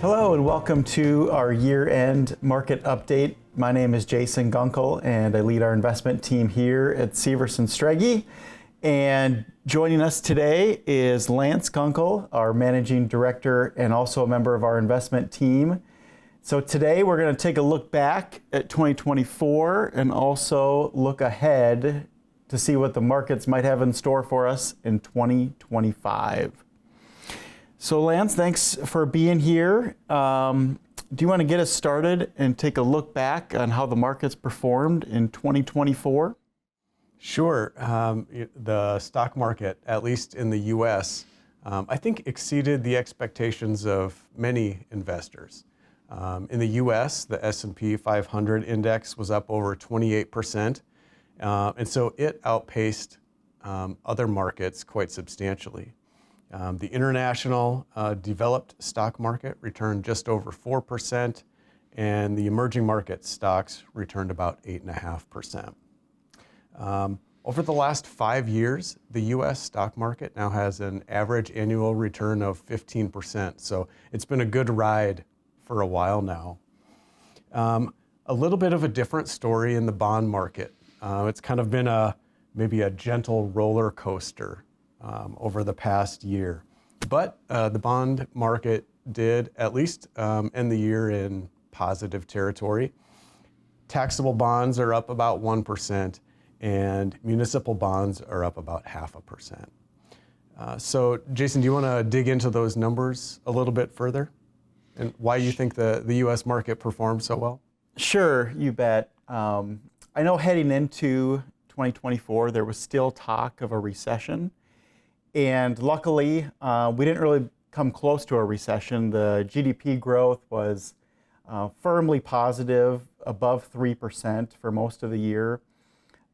Hello and welcome to our year-end market update. My name is Jason Gunkel and I lead our investment team here at Severson Strege. And joining us today is Lance Gunkel, our managing director and also a member of our investment team. So today we're going to take a look back at 2024 and also look ahead to see what the markets might have in store for us in 2025. So Lance, thanks for being here. Do you want to get us started and take a look back on how the markets performed in 2024? Sure. The stock market, at least in the U.S., I think exceeded the expectations of many investors. In the U.S., the S&P 500 index was up over 28%, and so it outpaced other markets quite substantially. The international developed stock market returned just over 4%, and the emerging market stocks returned about 8.5%. Over the last 5 years, the U.S. stock market now has an average annual return of 15%, so it's been a good ride for a while now. A little bit of a different story in the bond market. It's kind of been maybe a gentle roller coaster over the past year. But the bond market did at least end the year in positive territory. Taxable bonds are up about 1%, and municipal bonds are up about 0.5%. So Jason, do you want to dig into those numbers a little bit further and why you think the U.S. market performed so well? Sure, you bet. I know heading into 2024, there was still talk of a recession. And luckily, we didn't really come close to a recession. The GDP growth was firmly positive, above 3% for most of the year.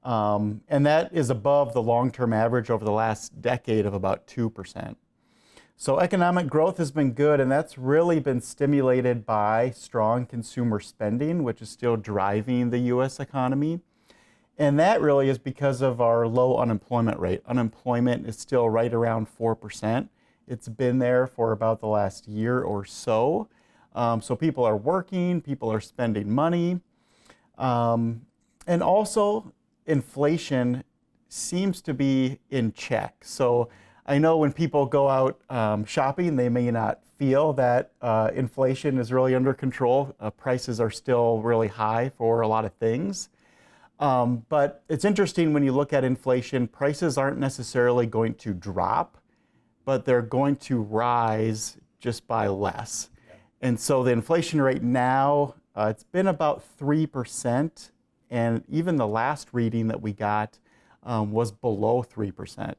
And that is above the long-term average over the last decade of about 2%. So economic growth has been good, and that's really been stimulated by strong consumer spending, which is still driving the U.S. economy. And that really is because of our low unemployment rate. Unemployment is still right around 4%. It's been there for about the last year or so. So people are working, people are spending money. And also, inflation seems to be in check. So I know when people go out shopping, they may not feel that inflation is really under control. Prices are still really high for a lot of things. But it's interesting when you look at inflation, prices aren't necessarily going to drop, but they're going to rise just by less. And so the inflation rate now, it's been about 3%, and even the last reading that we got was below 3%.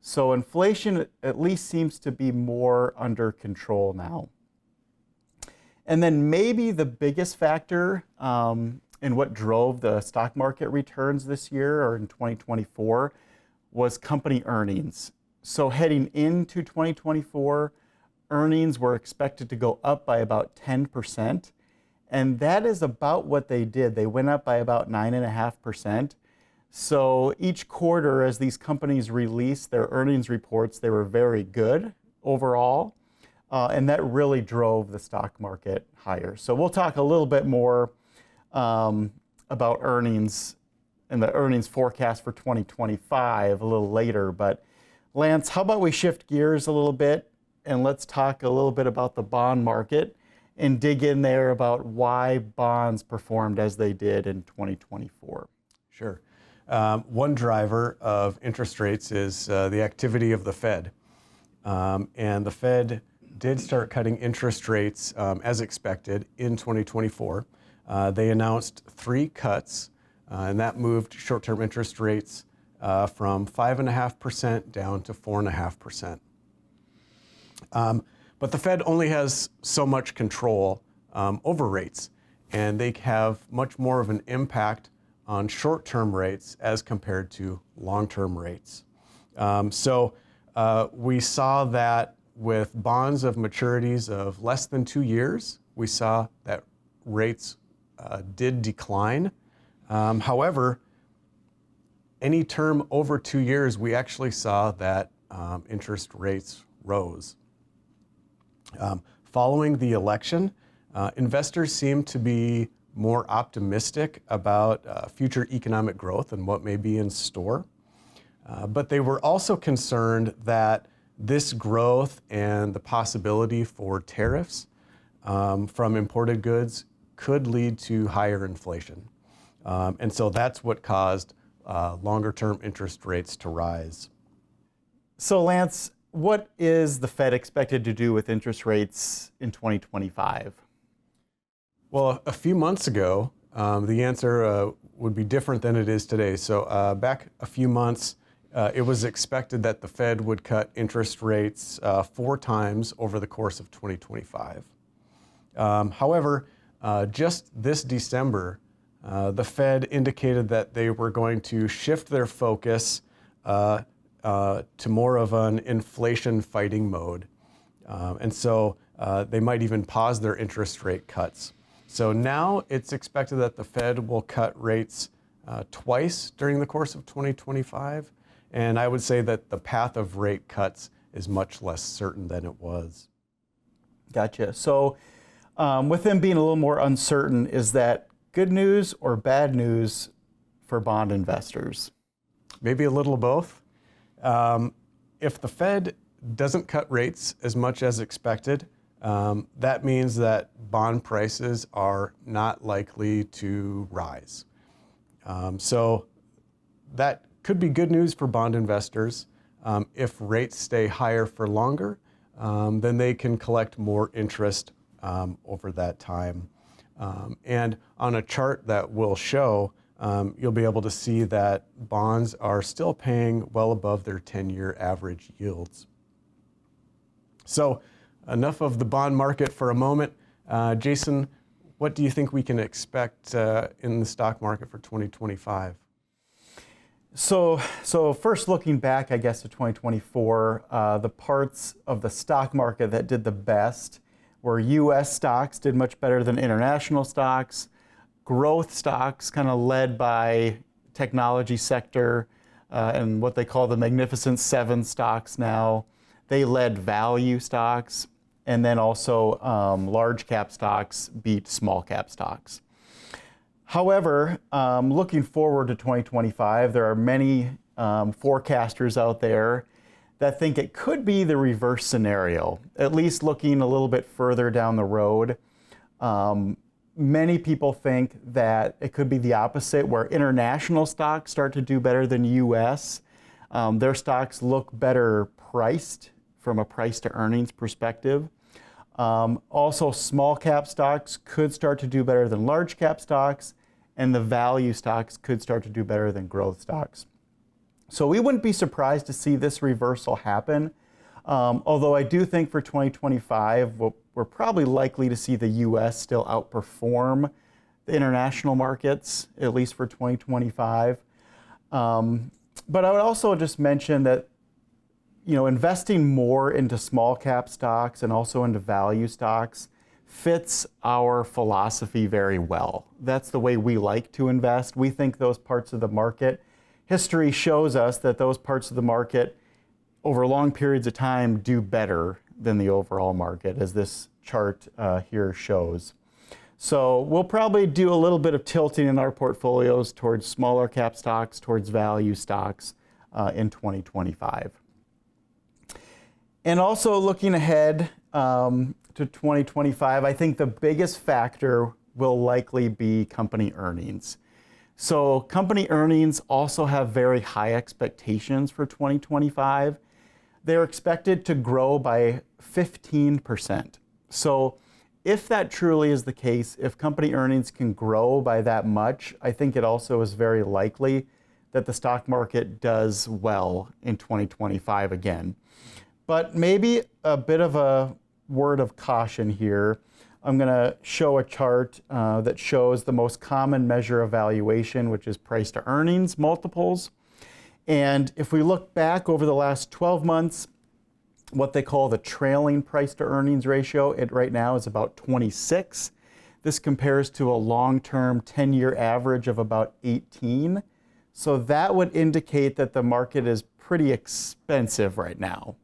So inflation at least seems to be more under control now. And then maybe the biggest factor and what drove the stock market returns this year or in 2024 was company earnings. So heading into 2024, earnings were expected to go up by about 10%. And that is about what they did. They went up by about 9.5%. So each quarter, as these companies released their earnings reports, they were very good overall. And that really drove the stock market higher. So we'll talk a little bit more about earnings and the earnings forecast for 2025 a little later. But Lance, how about we shift gears a little bit and let's talk a little bit about the bond market and dig in there about why bonds performed as they did in 2024. Sure. One driver of interest rates is the activity of the Fed. And the Fed did start cutting interest rates as expected in 2024. They announced 3 cuts, and that moved short-term interest rates from 5.5% down to 4.5%. But the Fed only has so much control over rates, and they have much more of an impact on short-term rates as compared to long-term rates. So we saw that with bonds of maturities of less than 2 years, we saw that rates did decline. However, any term over 2 years, we actually saw that interest rates rose. Following the election, investors seem to be more optimistic about future economic growth and what may be in store. But they were also concerned that this growth and the possibility for tariffs from imported goods could lead to higher inflation. And so that's what caused longer-term interest rates to rise. So Lance, what is the Fed expected to do with interest rates in 2025? Well, a few months ago, the answer would be different than it is today. So back a few months, it was expected that the Fed would cut interest rates 4 times over the course of 2025. However, just this December, the Fed indicated that they were going to shift their focus to more of an inflation fighting mode. And so they might even pause their interest rate cuts. So now it's expected that the Fed will cut rates twice during the course of 2025. And I would say that the path of rate cuts is much less certain than it was. Gotcha. So with them being a little more uncertain, is that good news or bad news for bond investors? Maybe a little of both. If the Fed doesn't cut rates as much as expected, that means that bond prices are not likely to rise. So that could be good news for bond investors. If rates stay higher for longer, then they can collect more interest over that time. And on a chart that will show, you'll be able to see that bonds are still paying well above their 10-year average yields. So enough of the bond market for a moment. Jason, what do you think we can expect in the stock market for 2025? So first looking back, I guess, to 2024, the parts of the stock market that did the best were U.S. stocks did much better than international stocks. Growth stocks, kind of led by technology sector and what they call the Magnificent Seven stocks now. They led value stocks, and then also large cap stocks beat small cap stocks. However, looking forward to 2025, there are many forecasters out there that think it could be the reverse scenario, at least looking a little bit further down the road. Many people think that it could be the opposite, where international stocks start to do better than U.S. Their stocks look better priced from a price to earnings perspective. Also, small cap stocks could start to do better than large cap stocks, and the value stocks could start to do better than growth stocks. So we wouldn't be surprised to see this reversal happen. Although I do think for 2025, we're probably likely to see the U.S. still outperform the international markets, at least for 2025. But I would also just mention that, investing more into small cap stocks and also into value stocks fits our philosophy very well. That's the way we like to invest. We think those parts of the market, history shows us that those parts of the market over long periods of time do better than the overall market, as this chart here shows. So we'll probably do a little bit of tilting in our portfolios towards smaller cap stocks, towards value stocks in 2025. And also looking ahead to 2025, I think the biggest factor will likely be company earnings. So company earnings also have very high expectations for 2025. They're expected to grow by 15%. So if that truly is the case, if company earnings can grow by that much, I think it also is very likely that the stock market does well in 2025 again. But maybe a bit of a word of caution here. I'm going to show a chart that shows the most common measure of valuation, which is price to earnings multiples. And if we look back over the last 12 months, what they call the trailing price to earnings ratio, it right now is about 26. This compares to a long-term 10-year average of about 18. So that would indicate that the market is pretty expensive right now.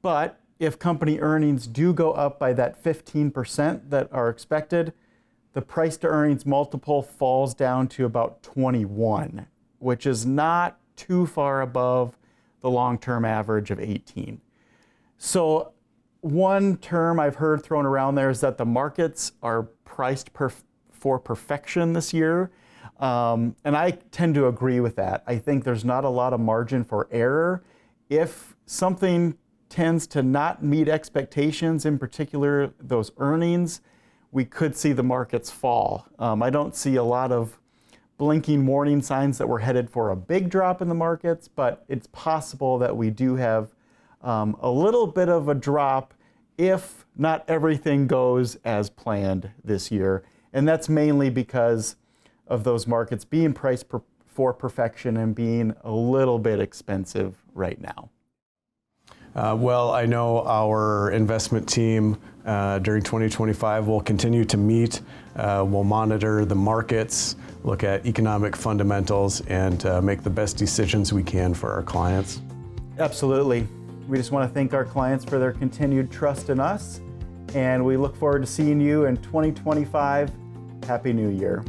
But if company earnings do go up by that 15% that are expected, the price to earnings multiple falls down to about 21, which is not too far above the long-term average of 18. So one term I've heard thrown around there is that the markets are priced for perfection this year. And I tend to agree with that. I think there's not a lot of margin for error. If something tends to not meet expectations, in particular those earnings, we could see the markets fall. I don't see a lot of blinking warning signs that we're headed for a big drop in the markets, but it's possible that we do have a little bit of a drop if not everything goes as planned this year. And that's mainly because of those markets being priced for perfection and being a little bit expensive right now. Well, I know our investment team during 2025 will continue to meet. We'll monitor the markets, look at economic fundamentals, and make the best decisions we can for our clients. Absolutely. We just want to thank our clients for their continued trust in us, and we look forward to seeing you in 2025. Happy New Year.